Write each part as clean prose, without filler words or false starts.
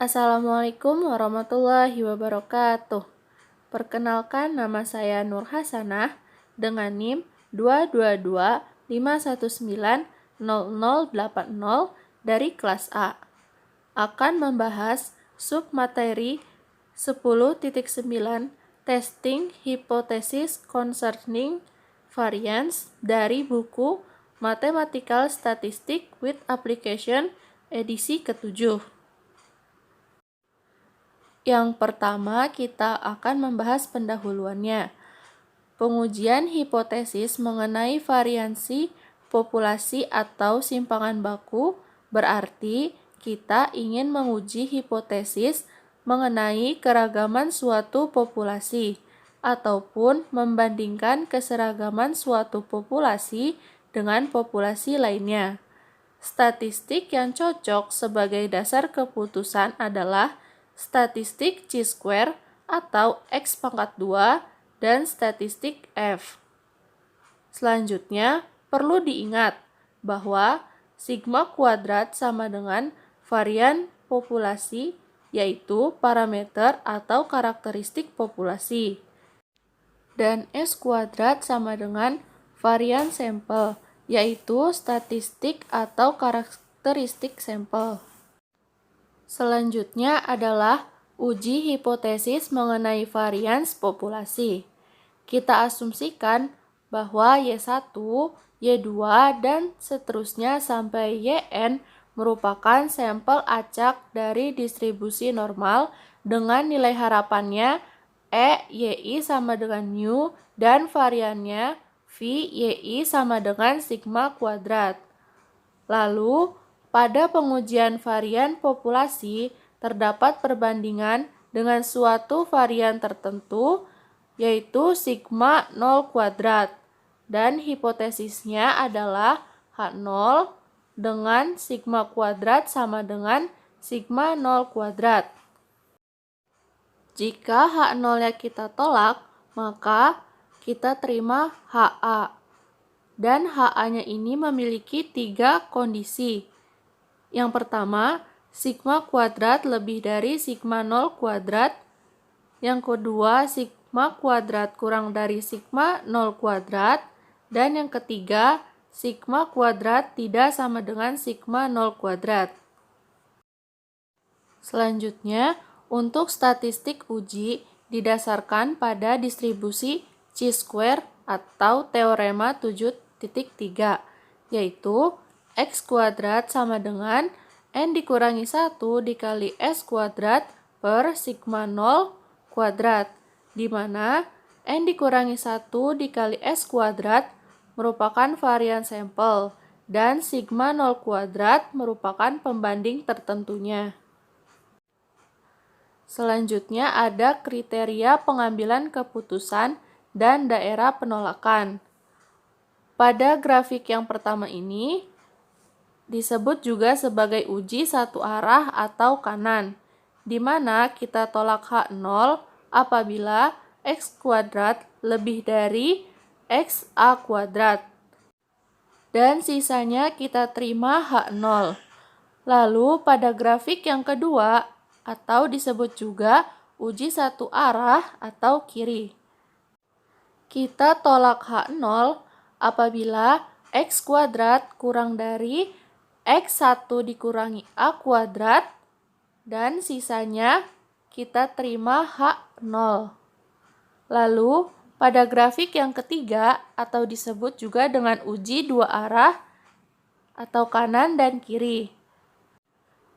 Assalamualaikum warahmatullahi wabarakatuh. Perkenalkan, nama saya Nur Hasanah dengan NIM 222519080 dari kelas A. Akan membahas submateri 10.9 Testing Hypothesis Concerning Variance dari buku Mathematical Statistics with Application edisi ke-7. Yang pertama, kita akan membahas pendahuluannya. Pengujian hipotesis mengenai variansi populasi atau simpangan baku berarti kita ingin menguji hipotesis mengenai keragaman suatu populasi ataupun membandingkan keseragaman suatu populasi dengan populasi lainnya. Statistik yang cocok sebagai dasar keputusan adalah statistik chi-square atau X⁻² dan statistik F. Selanjutnya, perlu diingat bahwa sigma kuadrat sama dengan varian populasi, yaitu parameter atau karakteristik populasi. Dan S kuadrat sama dengan varian sampel, yaitu statistik atau karakteristik sampel. Selanjutnya adalah uji hipotesis mengenai varians populasi. Kita asumsikan bahwa Y1, Y2, dan seterusnya sampai Yn merupakan sampel acak dari distribusi normal dengan nilai harapannya E, Y sama dengan mu dan variannya V, Y sama dengan sigma kuadrat. Lalu, pada pengujian varian populasi, terdapat perbandingan dengan suatu varian tertentu, yaitu sigma 0 kuadrat. Dan hipotesisnya adalah H0 dengan sigma kuadrat sama dengan sigma 0 kuadrat. Jika H0-nya kita tolak, maka kita terima HA. Dan HA-nya ini memiliki 3 kondisi. Yang pertama, sigma kuadrat lebih dari sigma 0 kuadrat. Yang kedua, sigma kuadrat kurang dari sigma 0 kuadrat. Dan yang ketiga, sigma kuadrat tidak sama dengan sigma 0 kuadrat. Selanjutnya, untuk statistik uji didasarkan pada distribusi chi-square atau teorema 7.3, yaitu X kuadrat sama dengan N dikurangi 1 dikali S kuadrat per sigma 0 kuadrat, di mana N dikurangi 1 dikali S kuadrat merupakan varian sampel dan sigma 0 kuadrat merupakan pembanding tertentunya. Selanjutnya ada kriteria pengambilan keputusan dan daerah penolakan. Pada grafik yang pertama ini, disebut juga sebagai uji satu arah atau kanan, di mana kita tolak H0 apabila X kuadrat lebih dari XA kuadrat. Dan sisanya kita terima H0. Lalu pada grafik yang kedua, atau disebut juga uji satu arah atau kiri, kita tolak H0 apabila X kuadrat kurang dari X1 dikurangi A kuadrat, dan sisanya kita terima H0. Lalu, pada grafik yang ketiga, atau disebut juga dengan uji dua arah, atau kanan dan kiri,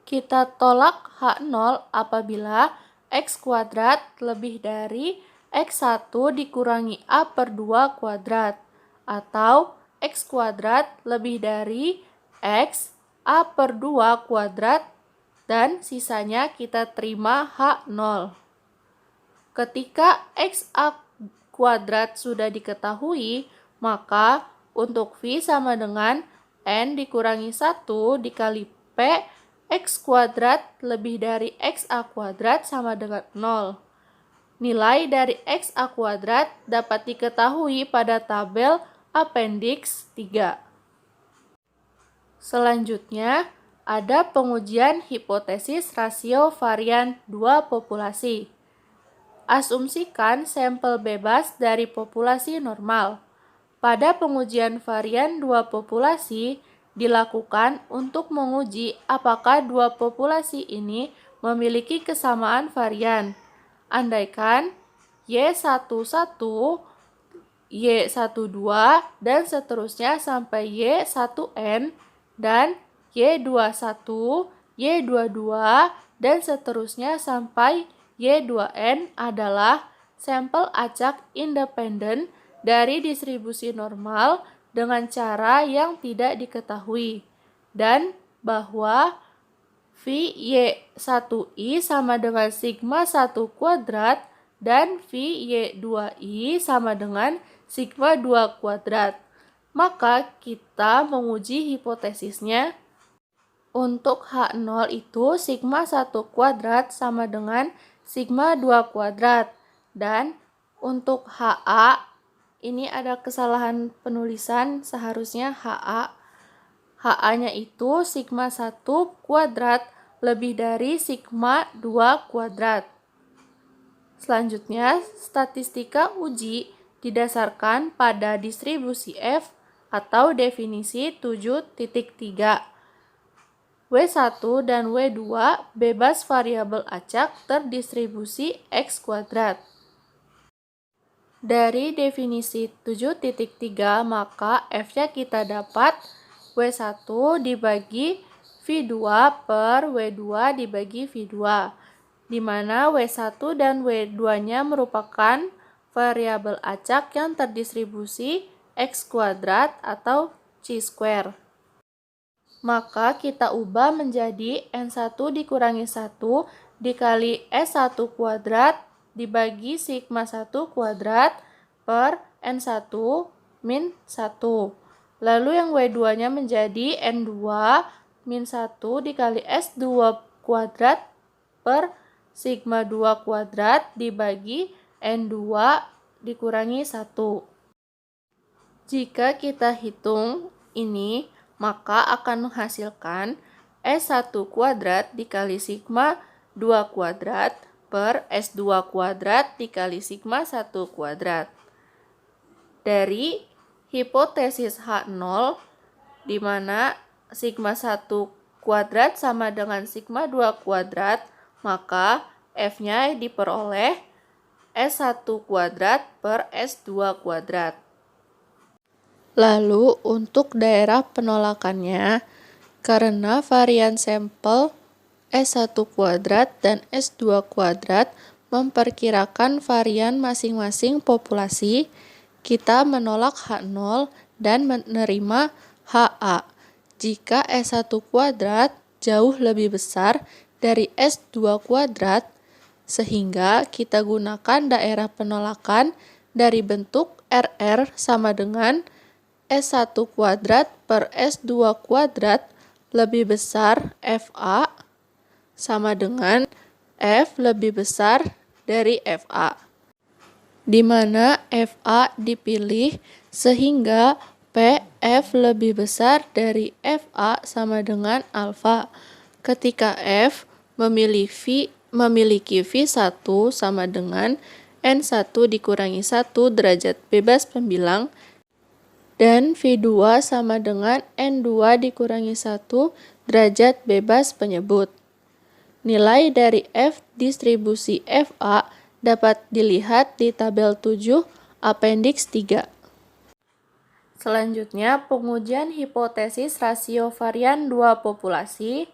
kita tolak H0 apabila X kuadrat lebih dari X1 dikurangi A per 2 kuadrat, atau X kuadrat lebih dari X A per 2 kuadrat, dan sisanya kita terima H0. Ketika XA kuadrat sudah diketahui, maka untuk V sama dengan N dikurangi 1 dikali P X kuadrat lebih dari XA kuadrat sama dengan 0. Nilai dari XA kuadrat dapat diketahui pada tabel Appendix 3. Selanjutnya, ada pengujian hipotesis rasio varian dua populasi. Asumsikan sampel bebas dari populasi normal. Pada pengujian varian dua populasi dilakukan untuk menguji apakah dua populasi ini memiliki kesamaan varian. Andaikan Y11, Y12, dan seterusnya sampai Y1N, dan Y21, Y22, dan seterusnya sampai Y2N adalah sampel acak independen dari distribusi normal dengan cara yang tidak diketahui, dan bahwa Vy1i sama dengan sigma 1 kuadrat dan Vy2i sama dengan sigma 2 kuadrat. Maka kita menguji hipotesisnya. Untuk H0 itu sigma 1 kuadrat sama dengan sigma 2 kuadrat. Dan untuk HA, ini ada kesalahan penulisan, seharusnya HA. HA-nya itu sigma 1 kuadrat lebih dari sigma 2 kuadrat. Selanjutnya, statistika uji didasarkan pada distribusi F atau definisi 7.3. W1 dan W2 bebas variabel acak terdistribusi X kuadrat. Dari definisi 7.3 maka F-nya kita dapat W1 dibagi V2 per W2 dibagi V2, di mana W1 dan W2-nya merupakan variabel acak yang terdistribusi X kuadrat atau C square. Maka kita ubah menjadi N1 dikurangi 1 dikali S1 kuadrat dibagi sigma 1 kuadrat per N1 min 1. Lalu yang W2-nya menjadi N2 min 1 dikali S2 kuadrat per sigma 2 kuadrat dibagi N2 dikurangi 1. Jika kita hitung ini, maka akan menghasilkan S1 kuadrat dikali sigma 2 kuadrat per S2 kuadrat dikali sigma 1 kuadrat. Dari hipotesis H0, di mana sigma 1 kuadrat sama dengan sigma 2 kuadrat, maka F-nya diperoleh S1 kuadrat per S2 kuadrat. Lalu untuk daerah penolakannya, karena varian sampel S1 kuadrat dan S2 kuadrat memperkirakan varian masing-masing populasi, kita menolak H0 dan menerima HA jika S1 kuadrat jauh lebih besar dari S2 kuadrat, sehingga kita gunakan daerah penolakan dari bentuk RR sama dengan S1 kuadrat per S2 kuadrat lebih besar FA sama dengan F lebih besar dari FA, di mana FA dipilih sehingga PF lebih besar dari FA sama dengan alfa ketika F memiliki V1 sama dengan N1 dikurangi 1 derajat bebas pembilang dan V2 sama dengan N2 dikurangi 1 derajat bebas penyebut. Nilai dari F distribusi FA dapat dilihat di tabel 7 Appendix 3. Selanjutnya, pengujian hipotesis rasio varian dua populasi.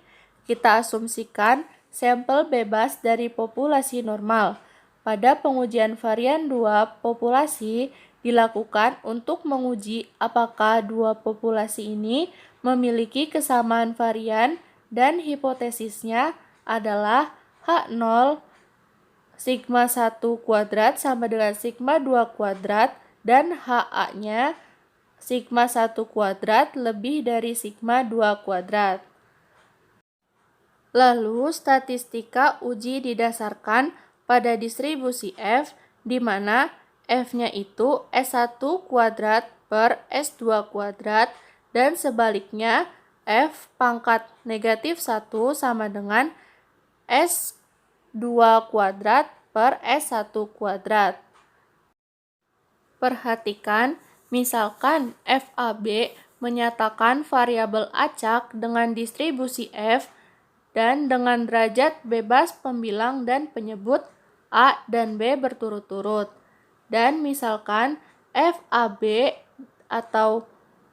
Kita asumsikan sampel bebas dari populasi normal. Pada pengujian varian dua populasi, dilakukan untuk menguji apakah dua populasi ini memiliki kesamaan varian dan hipotesisnya adalah H0 sigma 1 kuadrat sama dengan sigma 2 kuadrat dan HA-nya sigma 1 kuadrat lebih dari sigma 2 kuadrat. Lalu statistika uji didasarkan pada distribusi F di mana F-nya itu S1 kuadrat per S2 kuadrat dan sebaliknya F pangkat negatif 1 sama dengan S2 kuadrat per S1 kuadrat. Perhatikan, misalkan FAB menyatakan variabel acak dengan distribusi F dan dengan derajat bebas pembilang dan penyebut A dan B berturut-turut. Dan misalkan FAB atau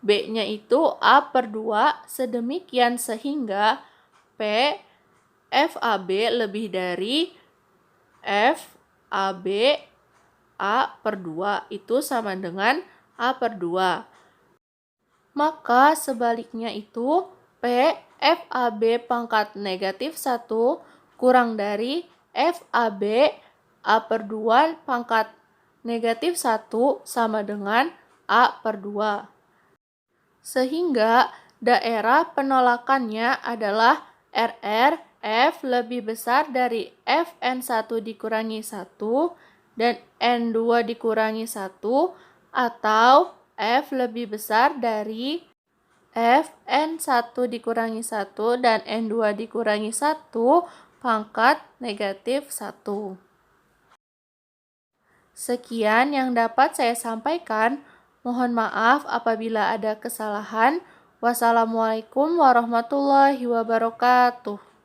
B-nya itu A per 2 sedemikian sehingga P FAB lebih dari FAB A per 2 itu sama dengan A per 2. Maka sebaliknya itu P FAB pangkat negatif 1 kurang dari FAB A per 2 pangkat negatif 1 sama dengan A per 2. Sehingga daerah penolakannya adalah RR F lebih besar dari Fn1 dikurangi 1 dan N2 dikurangi 1 atau F lebih besar dari Fn1 dikurangi 1 dan N2 dikurangi 1 pangkat negatif 1. Sekian yang dapat saya sampaikan. Mohon maaf apabila ada kesalahan. Wassalamualaikum warahmatullahi wabarakatuh.